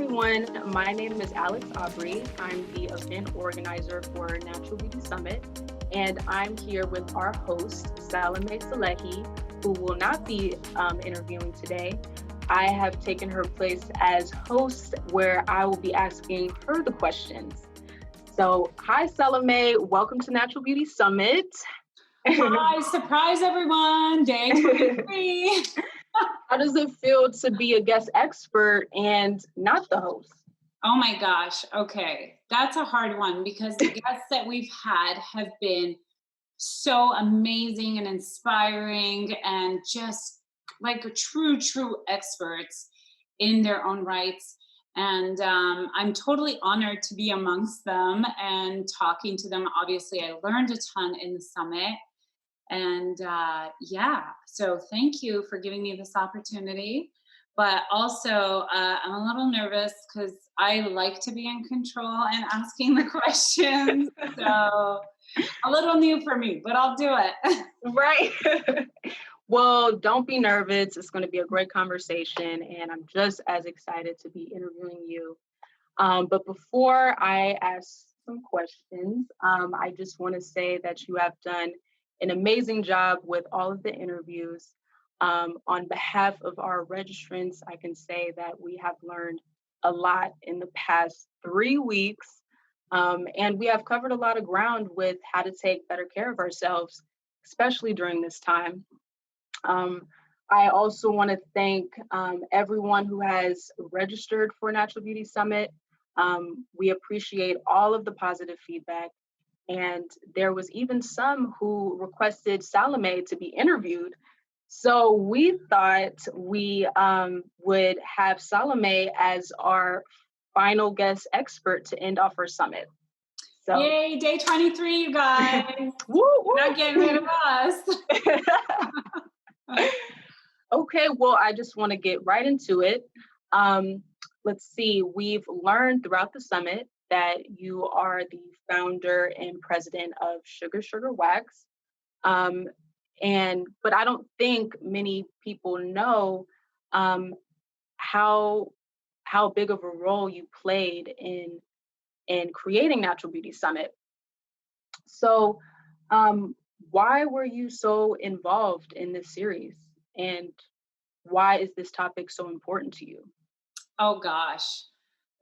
everyone. My name is Alex Aubrey. I'm the event organizer for Natural Beauty Summit, and I'm here with our host, Salome Sallehy, who will not be interviewing today. I have taken her place as host, where I will be asking her the questions. So, hi, Salome. Welcome to Natural Beauty Summit. Hi, surprise everyone, day 23. How does it feel to be a guest expert and not the host? Oh my gosh, okay. That's a hard one because the guests that we've had have been so amazing and inspiring and just like a true experts in their own rights. And I'm totally honored to be amongst them and talking to them. Obviously, I learned a ton in the summit. And so thank you for giving me this opportunity. But also, I'm a little nervous because I like to be in control and asking the questions. So a little new for me, but I'll do it. Right. Well, don't be nervous. It's going to be a great conversation, and I'm just as excited to be interviewing you. But before I ask some questions, I just want to say that you have done an amazing job with all of the interviews. On behalf of our registrants, I can say that we have learned a lot in the past 3 weeks, and we have covered a lot of ground with how to take better care of ourselves, especially during this time. Um, I also want to thank everyone who has registered for Natural Beauty Summit. We appreciate all of the positive feedback. And there was even some who requested Salome to be interviewed. So we thought we would have Salome as our final guest expert to end off our summit. So, yay, day 23, you guys. Woo, woo. Not getting rid of us. Okay, well, I just want to get right into it. Let's see, we've learned throughout the summit that you are the founder and president of Sugar Wax. But I don't think many people know how big of a role you played in creating Natural Beauty Summit. So why were you so involved in this series? And why is this topic so important to you? Oh gosh.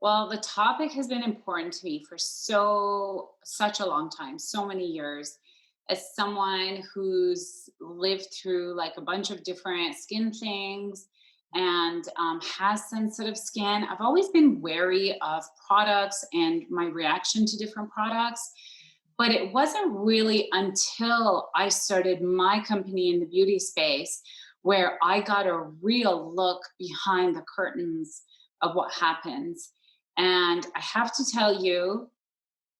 Well, the topic has been important to me for such a long time, so many years. As someone who's lived through like a bunch of different skin things and has sensitive skin, I've always been wary of products and my reaction to different products. But it wasn't really until I started my company in the beauty space where I got a real look behind the curtains of what happens. And I have to tell you,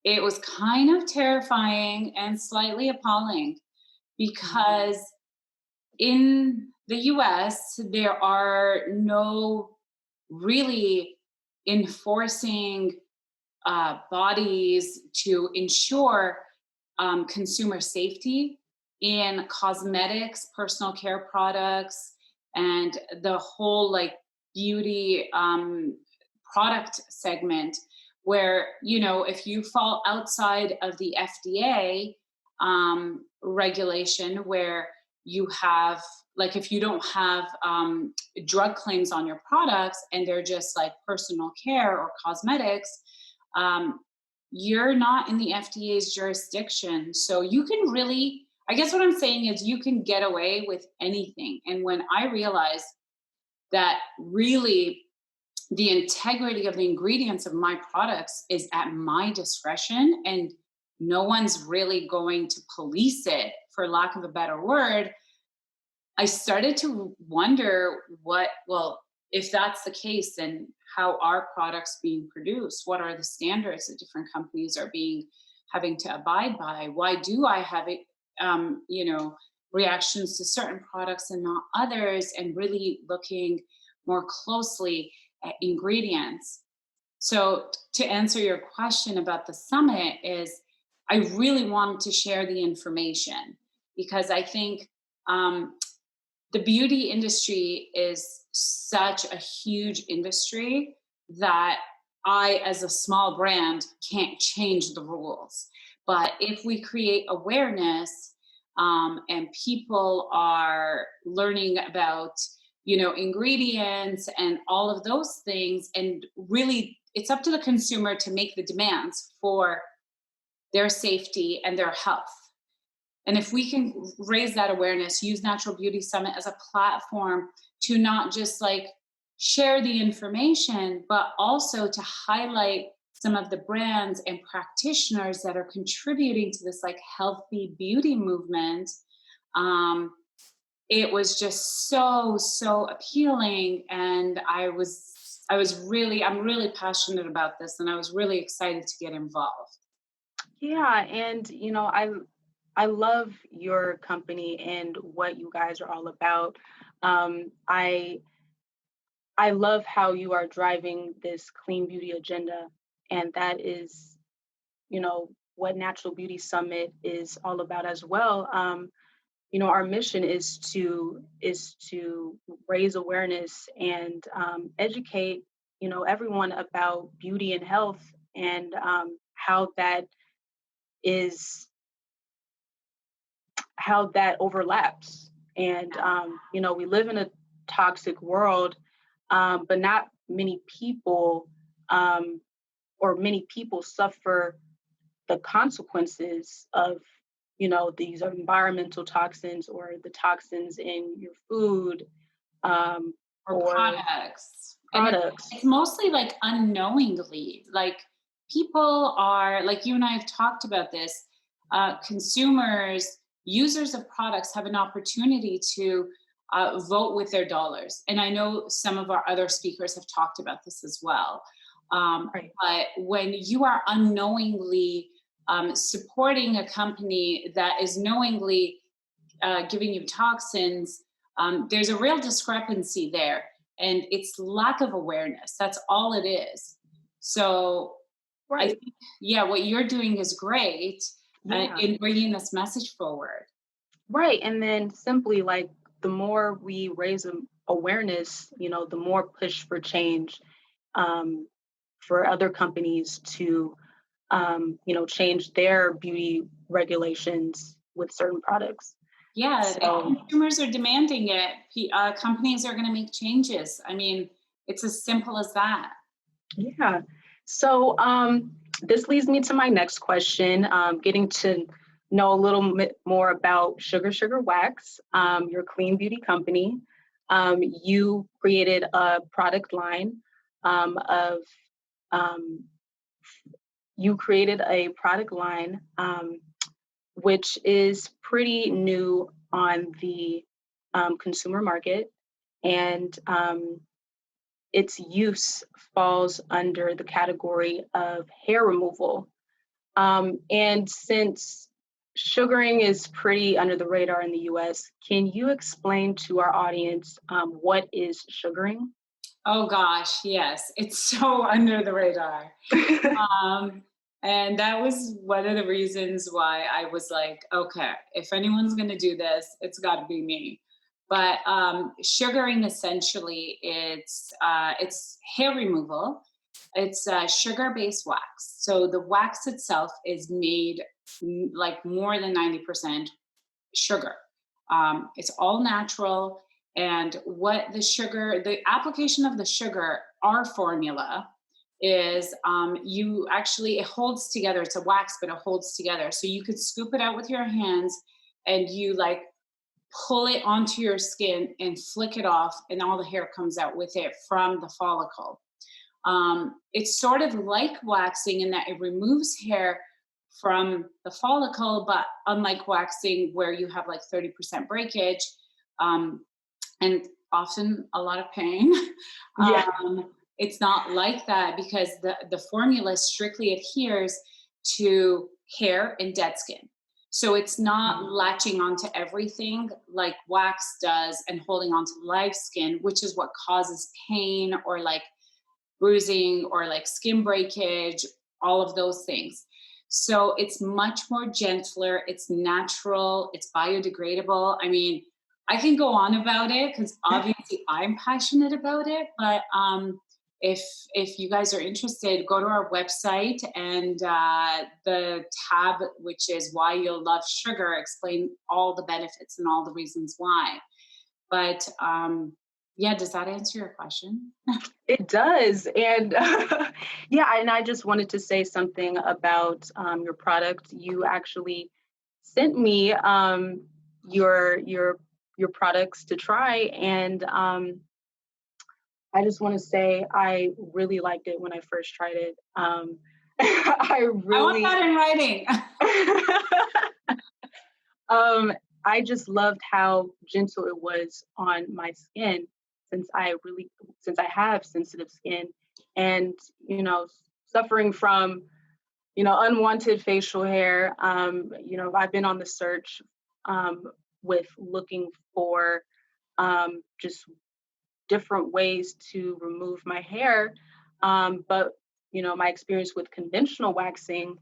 it was kind of terrifying and slightly appalling because in the US, there are no really enforcing bodies to ensure consumer safety in cosmetics, personal care products, and the whole like beauty product segment where, you know, if you fall outside of the FDA regulation where you have, like if you don't have drug claims on your products and they're just like personal care or cosmetics, you're not in the FDA's jurisdiction. So you can really, I guess what I'm saying is you can get away with anything. And when I realized that really the integrity of the ingredients of my products is at my discretion and no one's really going to police it, for lack of a better word, I started to wonder if that's the case, then how are products being produced? What are the standards that different companies are having to abide by? Why do I have it, reactions to certain products and not others? And really looking more closely at ingredients. So to answer your question about the summit is, I really wanted to share the information because I think the beauty industry is such a huge industry that I, as a small brand, can't change the rules. But if we create awareness, and people are learning about, ingredients and all of those things, and really it's up to the consumer to make the demands for their safety and their health. And if we can raise that awareness, use Natural Beauty Summit as a platform to not just like share the information, but also to highlight some of the brands and practitioners that are contributing to this like healthy beauty movement. Um, it was just so appealing, and I'm really passionate about this, and I was really excited to get involved. Yeah, and I love your company and what you guys are all about. I love how you are driving this clean beauty agenda, and that is, what Natural Beauty Summit is all about as well. Our mission is to raise awareness and educate, everyone about beauty and health, and is how that overlaps. And we live in a toxic world, but not many people, um, or many people suffer the consequences of these environmental toxins or the toxins in your food, um, Or or products. And products. it's mostly like unknowingly. Like people are, like you and I have talked about this, consumers, users of products have an opportunity to vote with their dollars. And I know some of our other speakers have talked about this as well. Right. But when you are unknowingly supporting a company that is knowingly giving you toxins, there's a real discrepancy there. And it's lack of awareness. That's all it is. So I Right. think, yeah, what you're doing is great Yeah. in bringing this message forward. Right. And then simply, like, the more we raise awareness, the more push for change, um, for other companies to, change their beauty regulations with certain products. Yeah, if So, consumers are demanding it, companies are going to make changes. I mean, it's as simple as that. yeah. So, this leads me to my next question, getting to know a little bit more about Sugar Wax, your clean beauty company. You created a product line, of um, you created a product line, which is pretty new on the consumer market, and its use falls under the category of hair removal. And since sugaring is pretty under the radar in the US, can you explain to our audience, what is sugaring? Oh gosh, yes, it's so under the radar. Um, and that was one of the reasons why I was like, okay, if anyone's going to do this, it's got to be me. But sugaring essentially, it's hair removal. It's sugar-based wax. So the wax itself is made like more than 90% sugar. It's all natural. And the application of the sugar, our formula is it holds together. It's a wax, but it holds together. So you could scoop it out with your hands and you like pull it onto your skin and flick it off, and all the hair comes out with it from the follicle. It's sort of like waxing in that it removes hair from the follicle, but unlike waxing, where you have like 30% breakage, um, and often a lot of pain, Yeah. it's not like that because the formula strictly adheres to hair and dead skin. So it's not Mhm. latching onto everything like wax does and holding onto live skin, which is what causes pain or like bruising or like skin breakage, all of those things. So it's much more gentler, it's natural, it's biodegradable. I mean, I can go on about it because obviously I'm passionate about it, but if you guys are interested, go to our website, and the tab, which is Why You'll Love Sugar, explain all the benefits and all the reasons why. But yeah, does that answer your question? It does. And yeah, and I just wanted to say something about your product. You actually sent me your products to try, and I just want to say I really liked it when I first tried it. I I want really that in writing. um, I just loved how gentle it was on my skin, since since I have sensitive skin, and suffering from unwanted facial hair. I've been on the search um, with looking for just different ways to remove my hair. But my experience with conventional waxing,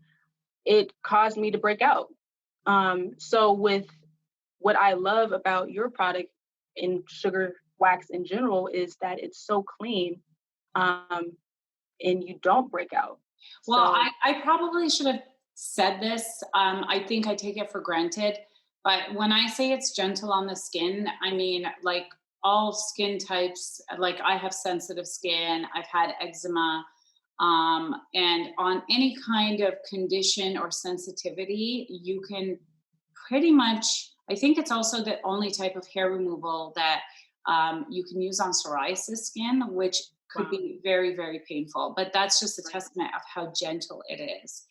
it caused me to break out. So with what I love about your product in sugar wax in general is that it's so clean, um, and you don't break out. Well, So I probably should have said this. I think I take it for granted. But when I say it's gentle on the skin, I mean like all skin types. Like I have sensitive skin, I've had eczema, and on any kind of condition or sensitivity, you can pretty much. I think it's also the only type of hair removal that you can use on psoriasis skin, which could wow. be very, very painful. But that's just a Right. testament of how gentle it is.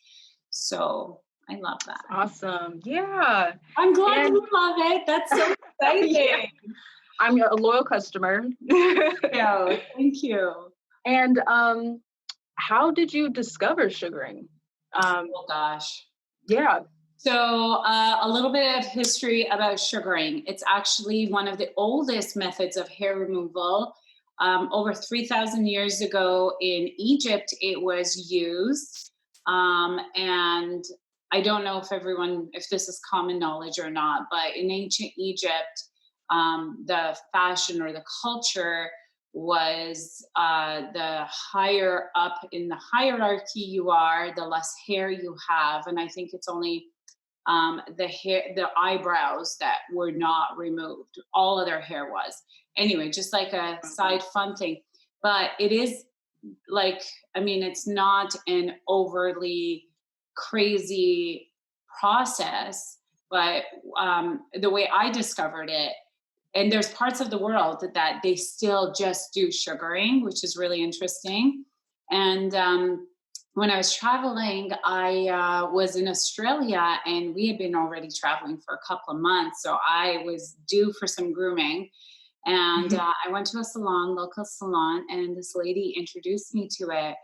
So I love that. That's awesome. Yeah. I'm glad And you love it. That's so yeah, exciting. I'm a loyal customer. Thank you. And how did you discover sugaring? Um, Oh gosh. yeah. So, a little bit of history about sugaring. It's actually one of the oldest methods of hair removal. Over 3,000 years ago in Egypt, it was used. And I don't know if this is common knowledge or not, but in ancient Egypt, the fashion or the culture was the higher up in the hierarchy you are, the less hair you have. And I think it's only the hair, the eyebrows that were not removed. All of their hair was. Anyway, just like a side fun thing. But it is like, I mean, it's not an overly crazy process, but the way I discovered it, and there's parts of the world that they still just do sugaring, which is really interesting. And when I was traveling, I was in Australia, and we had been already traveling for a couple of months. So I was due for some grooming. And I went to a salon, local salon, and this lady introduced me to it.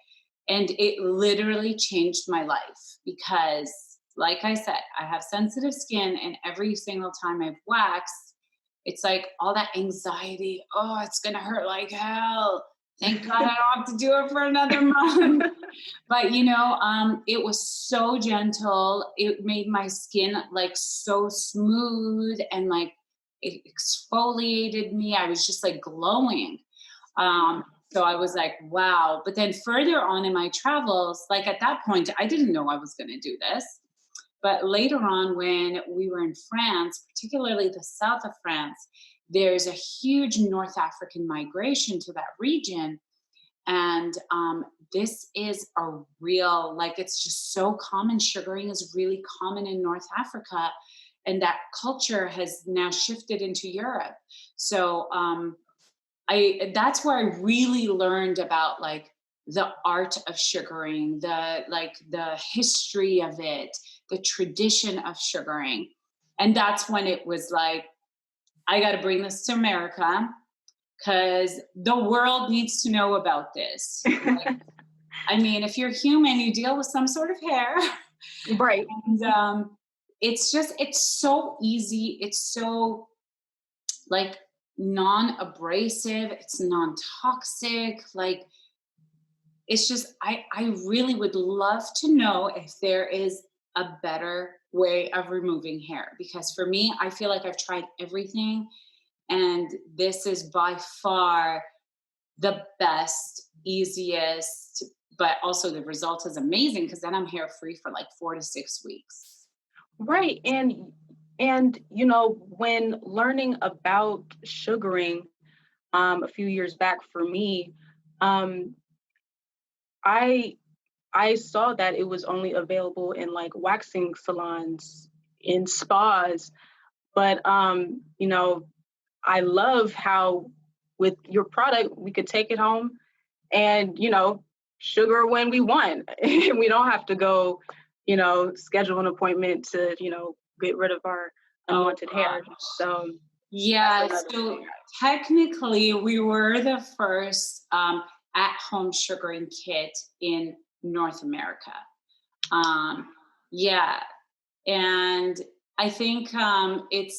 And it literally changed my life because, like I said, I have sensitive skin, and every single time I've waxed, it's like all that anxiety. Oh, it's going to hurt like hell. Thank God I don't have to do it for another month. But it was so gentle. It made my skin like so smooth, and like it exfoliated me. I was just like glowing. So I was like, wow. But then further on in my travels, like at that point, I didn't know I was going to do this. But later on, when we were in France, particularly the south of France, there's a huge North African migration to that region. And this is a real, like, it's just so common. Sugaring is really common in North Africa. And that culture has now shifted into Europe. So that's where I really learned about like the art of sugaring, the history of it, the tradition of sugaring. And that's when it was like, I got to bring this to America because the world needs to know about this. Like, I mean, if you're human, you deal with some sort of hair. Right. And it's so easy. It's so like non-abrasive, it's non-toxic. Like, it's just, I really would love to know if there is a better way of removing hair, because for me, I feel like I've tried everything, and this is by far the best easiest, but also the result is amazing because then I'm hair free for like 4 to 6 weeks. Right. And when learning about sugaring a few years back for me, um, I I saw that it was only available in like waxing salons, in spas, but I love how with your product we could take it home and sugar when we want. We don't have to go, schedule an appointment to, get rid of our Oh unwanted hair. gosh. So that's Yeah, another thing. so technically we were the first at-home sugaring kit in North America. Um, yeah, and I think it's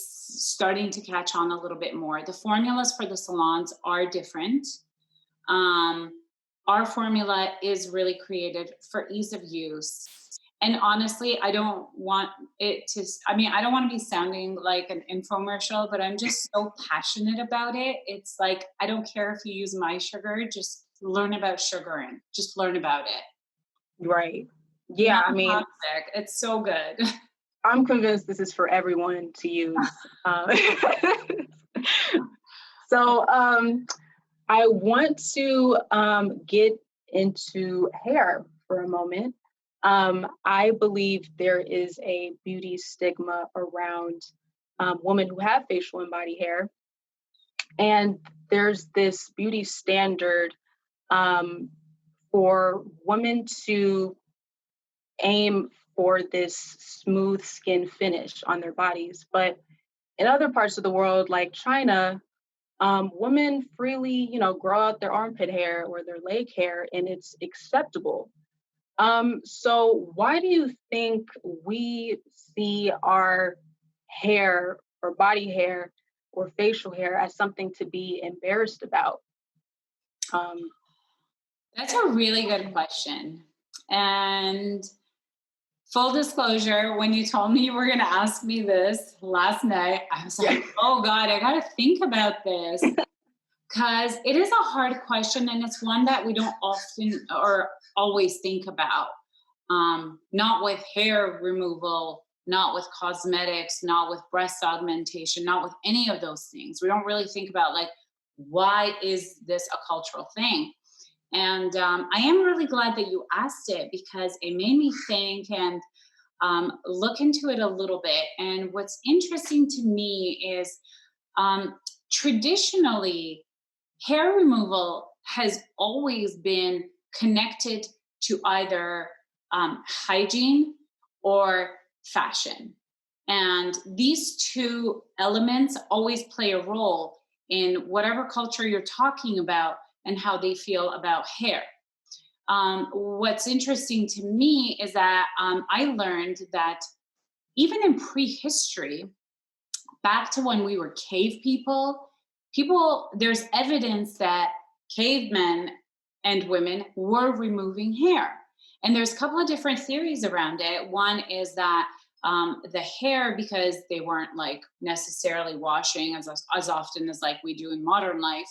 starting to catch on a little bit more. The formulas for the salons are different. Um, our formula is really created for ease of use. And honestly, I don't want I don't want to be sounding like an infomercial, but I'm just so passionate about it. It's like, I don't care if you use my sugar, just learn about sugaring, just learn about it. Right. Yeah, I mean, Non-toxic. It's so good. I'm convinced this is for everyone to use. So I want to get into hair for a moment. I believe there is a beauty stigma around women who have facial and body hair. And there's this beauty standard um, for women to aim for this smooth skin finish on their bodies. But in other parts of the world, like China, women freely, grow out their armpit hair or their leg hair, and it's acceptable. So why do you think we see our hair or body hair or facial hair as something to be embarrassed about? Um, That's a really good question. And full disclosure, when you told me you were going to ask me this last night, I was yeah, like, oh God, I got to think about this because it is a hard question and it's one that we don't often or always think about. Not with hair removal, not with cosmetics, not with breast augmentation, not with any of those things. We don't really think about like, why is this a cultural thing? And I am really glad that you asked it because it made me think and look into it a little bit. And what's interesting to me is um, traditionally, hair removal has always been connected to either hygiene or fashion. And these two elements always play a role in whatever culture you're talking about and how they feel about hair. What's interesting to me is that I learned that even in prehistory, back to when we were cave people, there's evidence that cavemen and women were removing hair. And there's a couple of different theories around it. One is that the hair, because they weren't like necessarily washing as often as like we do in modern life,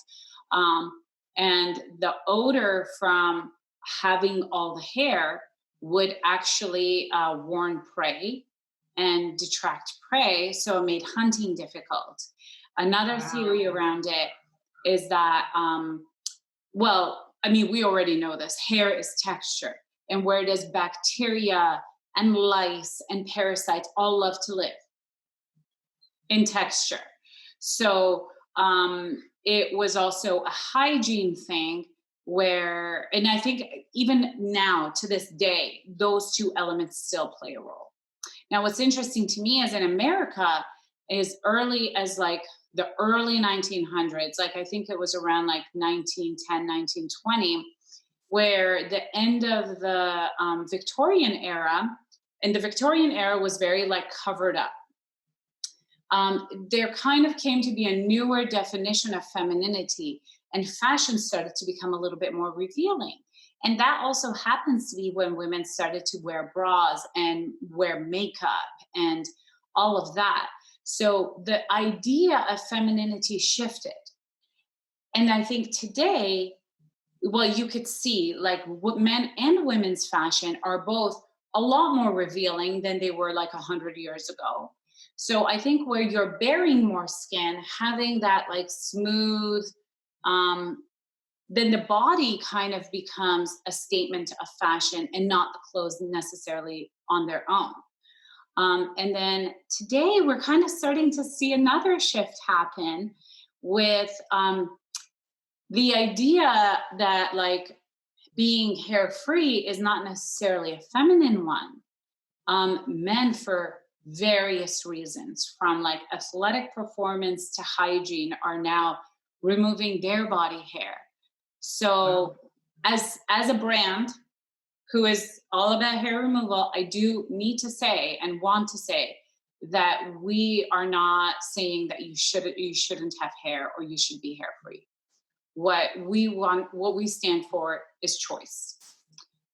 um, and the odor from having all the hair would actually warn prey and detract prey, so it made hunting difficult. Another wow. theory around it is that, well, I mean, we already know this hair is texture, and where does bacteria and lice and parasites all love to live? In texture. So it was also a hygiene thing where, and I think even now to this day, those two elements still play a role. Now, what's interesting to me is in America, is early as like the early 1900s, like I think it was around like 1910, 1920, where the end of the Victorian era, and the Victorian era was very like covered up. There kind of came to be a newer definition of femininity, and fashion started to become a little bit more revealing. And that also happens to be when women started to wear bras and wear makeup and all of that. So the idea of femininity shifted. And I think today, well, you could see like men and women's fashion are both a lot more revealing than they were like 100 years ago. So I think where you're bearing more skin, having that like smooth, um, then the body kind of becomes a statement of fashion and not the clothes necessarily on their own. And then today we're kind of starting to see another shift happen with the idea that like being hair free is not necessarily a feminine one. Men, for various reasons, from like athletic performance to hygiene, are now removing their body hair. Wow. So, as a brand who is all about hair removal, I do need to say and want to say that we are not saying that you shouldn't have hair or you should be hair free. What we want, what we stand for is choice.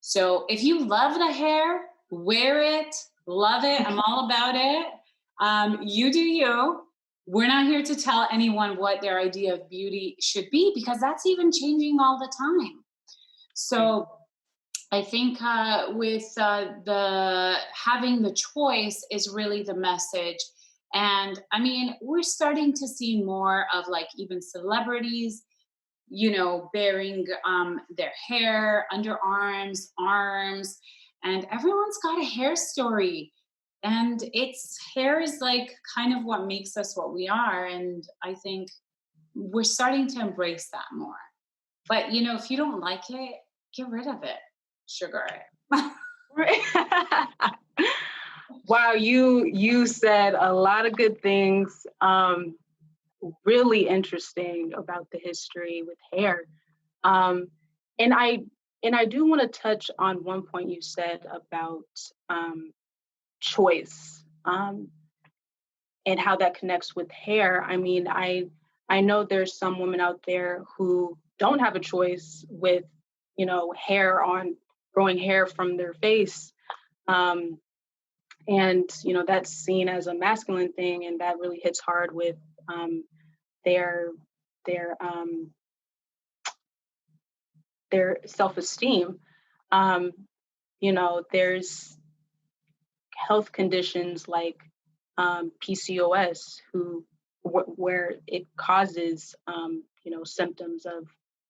So if you love the hair, wear it, love it. I'm all about it. You do you. We're not here to tell anyone what their idea of beauty should be because that's even changing all the time. Yeah. So I think with the having the choice is really the message. And I mean, we're starting to see more of like even celebrities, bearing their hair, underarms, arms, and everyone's got a hair story. And it's hair is like kind of what makes us what we are. And I think we're starting to embrace that more. But if you don't like it, get rid of it. Sugar it. Right. Wow, you said a lot of good things. Really interesting about the history with hair. Um, and I do want to touch on one point you said about um, choice, and how that connects with hair. I mean, I know there's some women out there who don't have a choice with, hair on growing hair from their face. Um, and that's seen as a masculine thing, and that really hits hard with um, their their um, their self-esteem. Um, there's health conditions like PCOS, where it causes symptoms of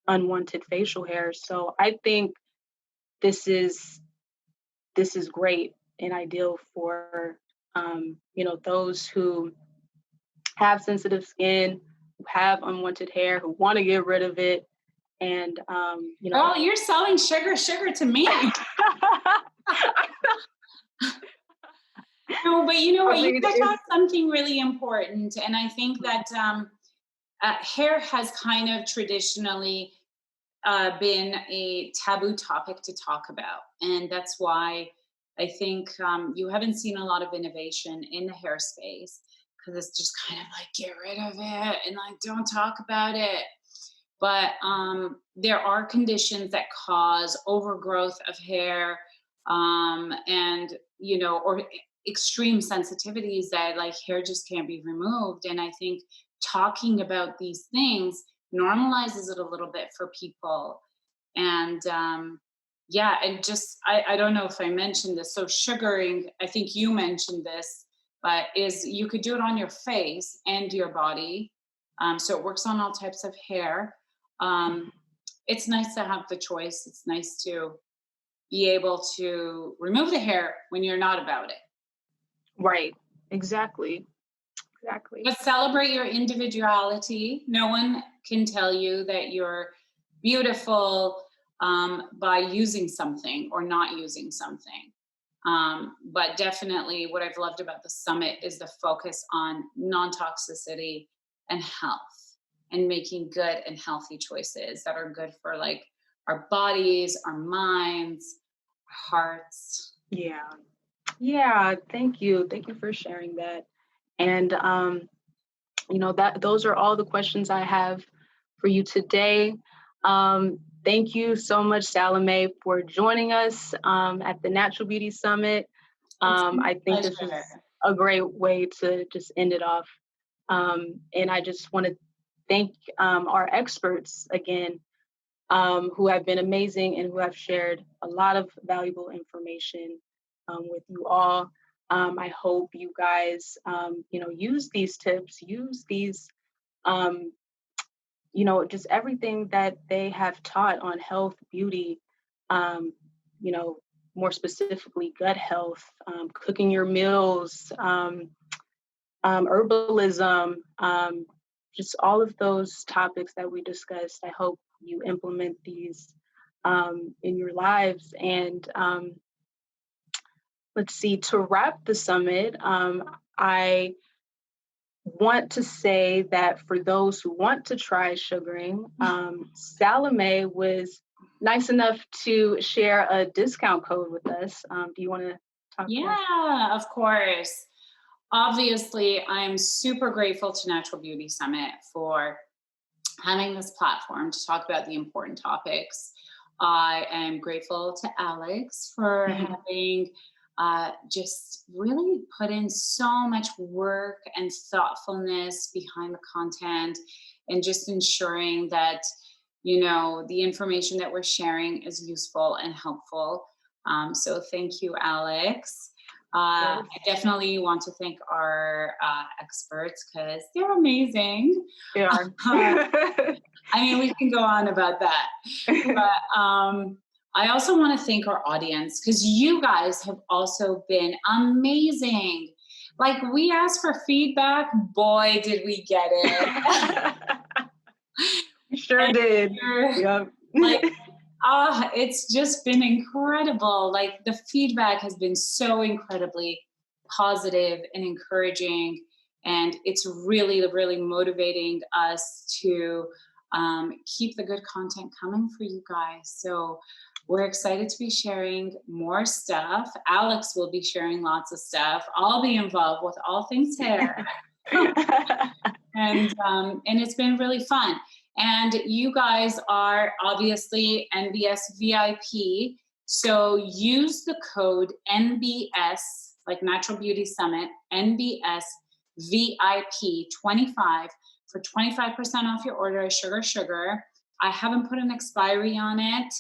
unwanted facial hair. So I think this is this is great and ideal for those who have sensitive skin, who have unwanted hair, who want to get rid of it, and Oh, you're selling sugar to me. No, but you know I what? You mean, touch on it's something really important. And I think that hair has kind of traditionally been a taboo topic to talk about. And that's why I think you haven't seen a lot of innovation in the hair space because it's just kind of like, get rid of it and like, don't talk about it. But there are conditions that cause overgrowth of hair, and or extreme sensitivities that like hair just can't be removed. And I think talking about these things normalizes it a little bit for people. And yeah, and just I don't know if I mentioned this. So sugaring, I think you mentioned this, but is you could do it on your face and your body. So it works on all types of hair. um, it's nice to have the choice. It's nice to be able to remove the hair when you're not about it. right. Exactly. Exactly. But celebrate your individuality. No one can tell you that you're beautiful by using something or not using something. But definitely, what I've loved about the summit is the focus on non toxicity and health and making good and healthy choices that are good for like our bodies, our minds, our hearts. Yeah. Yeah. Thank you. Thank you for sharing that. And that those are all the questions I have for you today. Thank you so much, Salome, for joining us at the Natural Beauty Summit. It's been I a think this is pleasure. a great way to just end it off. And I just want to thank our experts again who have been amazing and who have shared a lot of valuable information with you all. I hope you guys, use these tips, use these, um, just everything that they have taught on health, beauty, um, you know, more specifically gut health, cooking your meals, herbalism, just all of those topics that we discussed. I hope you implement these in your lives. And let's see, to wrap the summit, I want to say that for those who want to try sugaring, Salome was nice enough to share a discount code with us. Do you want to talk more? Yeah, of course. Obviously, I'm super grateful to Natural Beauty Summit for having this platform to talk about the important topics. I am grateful to Alex for having just really put in so much work and thoughtfulness behind the content and just ensuring that, the information that we're sharing is useful and helpful. So thank you, Alex. I Yes, definitely want to thank our experts because they're amazing. they are. I mean, we can go on about that. But I also want to thank our audience because you guys have also been amazing. Like, we asked for feedback, boy, did we get it. Sure did. Yep. Like, it's just been incredible. Like, the feedback has been so incredibly positive and encouraging. And it's really, really motivating us to keep the good content coming for you guys. So we're excited to be sharing more stuff. Alex will be sharing lots of stuff. I'll be involved with all things hair. And it's been really fun. And you guys are obviously NBS VIP. So use the code NBS, like Natural Beauty Summit, NBS VIP 25 for 25% off your order of Sugar. I haven't put an expiry on it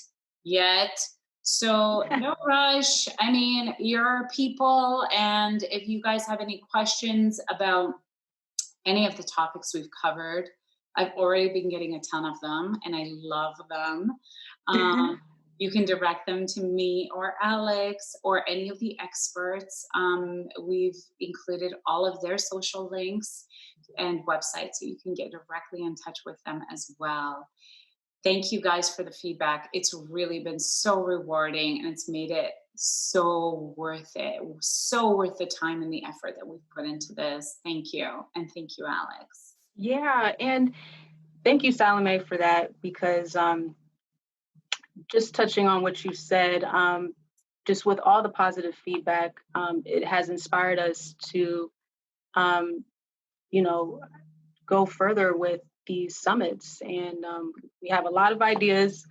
yet. So no rush. I mean, you're people. And if you guys have any questions about any of the topics we've covered, I've already been getting a ton of them and I love them. You can direct them to me or Alex or any of the experts. We've included all of their social links and websites so you can get directly in touch with them as well. Thank you guys for the feedback. It's really been so rewarding and it's made it so worth it. So worth the time and the effort that we've put into this. Thank you. And thank you, Alex. Yeah, and thank you, Salome, for that, because just touching on what you said, just with all the positive feedback, it has inspired us to, you know, go further with these summits. And we have a lot of ideas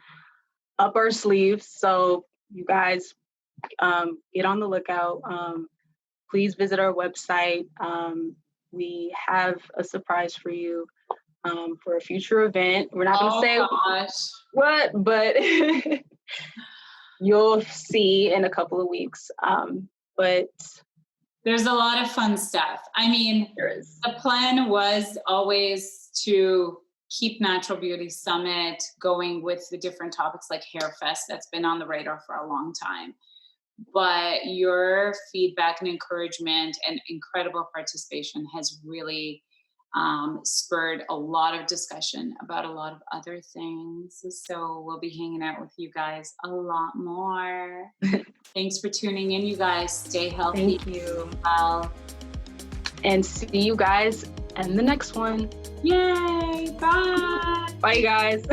up our sleeves. So you guys get on the lookout. Please visit our website. We have a surprise for you for a future event. We're not going to say what, but you'll see in a couple of weeks. But there's a lot of fun stuff. I mean, the plan was always to keep Natural Beauty Summit going with the different topics like Hair Fest that's been on the radar for a long time. But your feedback and encouragement and incredible participation has really spurred a lot of discussion about a lot of other things. So we'll be hanging out with you guys a lot more. Thanks for tuning in, you guys. Stay healthy. Thank you. Well, and see you guys in the next one. Yay! Bye! Bye, guys.